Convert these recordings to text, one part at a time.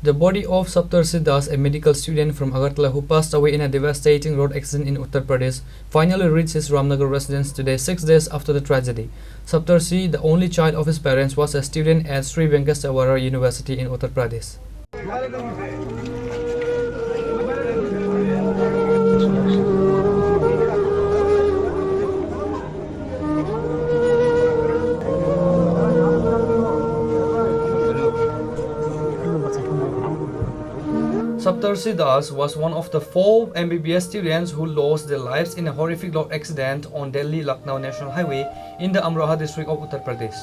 The body of Saptarshi Das, a medical student from Agartala who passed away in a devastating road accident in Uttar Pradesh, finally reached his Ram Nagar residence today, 6 days after the tragedy. Saptarshi, the only child of his parents, was a student at Sri Venkateswara University in Uttar Pradesh. Saptarshi Das was one of the 4 MBBS students who lost their lives in a horrific road accident on Delhi-Lucknow National Highway in the Amroha district of Uttar Pradesh.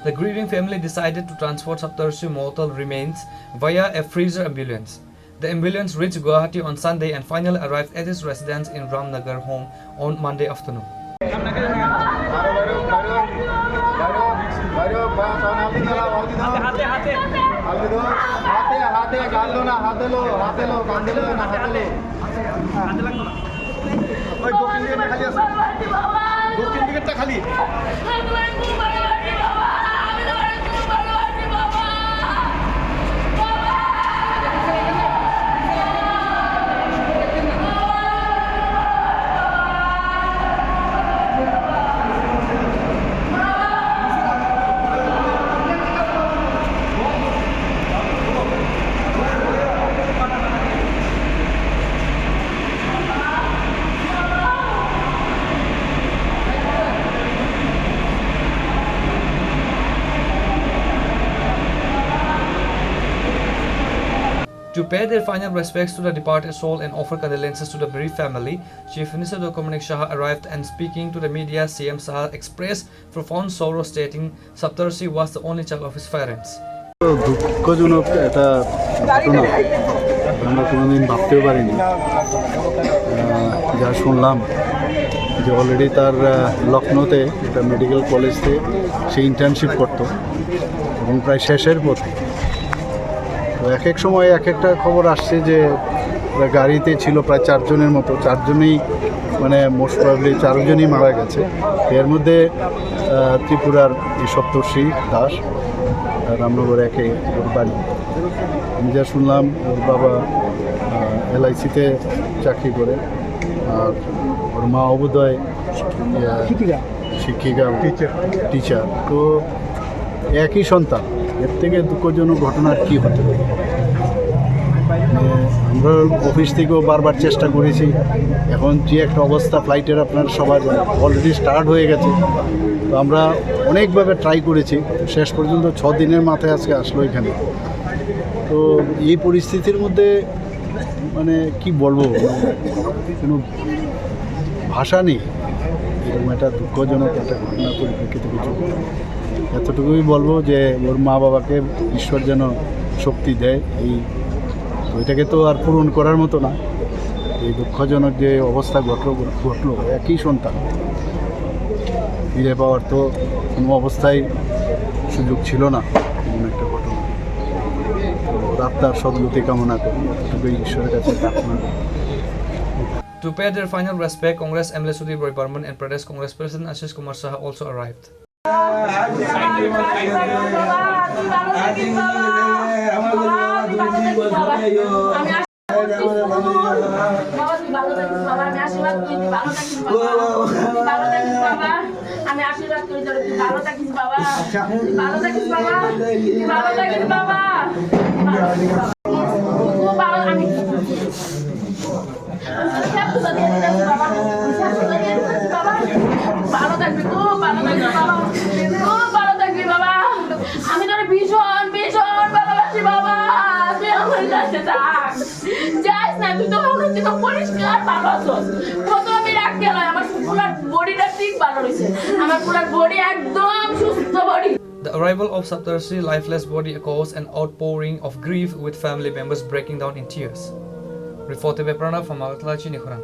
The grieving family decided to transport Saptarshi's mortal remains via a freezer ambulance. The ambulance reached Guwahati on Sunday and finally arrived at his residence in Ram Nagar home on Monday afternoon. To pay their final respects to the departed soul and offer condolences to the bereaved family, Chief Minister Dr. Shah arrived, and speaking to the media, CM Shah expressed profound sorrow, stating Saptarshi was the only child of his parents. দুঃখজনক একটা ঘটনা আমরা কোনোদিন ভাবতেও পারিনি। যা শুনলাম যে অলরেডি তার লখনৌতে একটা মেডিকেল কলেজে সে ইন্টার্নশিপ করতো এবং প্রায় শেষের পথে। তো এক এক সময় এক একটা খবর আসছে যে গাড়িতে ছিল প্রায় 4 জনের মতো, 4 জনই মানে মোস্ট প্রবাবলি 4 জনই মারা গেছে। এর মধ্যে ত্রিপুরার এই সপ্তর্ষি দাস, রামনগর একে ওর বাড়ি। আমি যা শুনলাম ওর বাবা LIC-তে চাকরি করে, আর ওর মা অবোধয় শিক্ষিকা টিচার। তো একই সন্তান, এর থেকে দুঃখজনক ঘটনা কী হতে পারে। আমরা অফিস থেকেও বারবার চেষ্টা করেছি, এখন যে একটা অবস্থা ফ্লাইটের আপনার সবার অলরেডি স্টার্ট হয়ে গেছে। তো আমরা অনেকভাবে ট্রাই করেছি, শেষ পর্যন্ত 6 দিনের মাথায় আজকে আসলো এখানে। তো এই পরিস্থিতির মধ্যে মানে কি বলবো, কোনো ভাষা নেই। এরকম একটা দুঃখজনক একটা ঘটনা পরিপ্রেক্ষিতে কিছু এতটুকুই বলবো যে ওর মা বাবাকে ঈশ্বর যেন শক্তি দেয়। তো এটাকে তো আর পূরণ করার মতো না। এই দুঃখজনক যে অবস্থা ঘটলো একই সন্তান ফিরে পাওয়ার তো কোনো অবস্থায় সুযোগ ছিল না। এমন একটা ঘটনা, আত্মার সদ্গতি কামনা করি, এতটুকুই ঈশ্বরের কাছে প্রার্থনা করি। To pay their final respect, Congress MLA Sudhir Barman and Pradesh Congress President Ashish Kumar Saha also arrived. আমি তোর ভীষণ ভীষণ ভালোবাসি বাবা, তুই আমার কাছে থাক, যাস না, তুই তো মনে তো পরিষ্কার ভালো আছিস। কত আমি রাগ গেল, আমার পুরো বডিটা ঠিক ভালো রয়েছে, আমার পুরো বডি একদম সুস্থ body. The arrival of Saptarshi's lifeless body caused an outpouring of grief, with family members breaking down in tears. Reported by Pranav from Agartala, Chini, Khorang.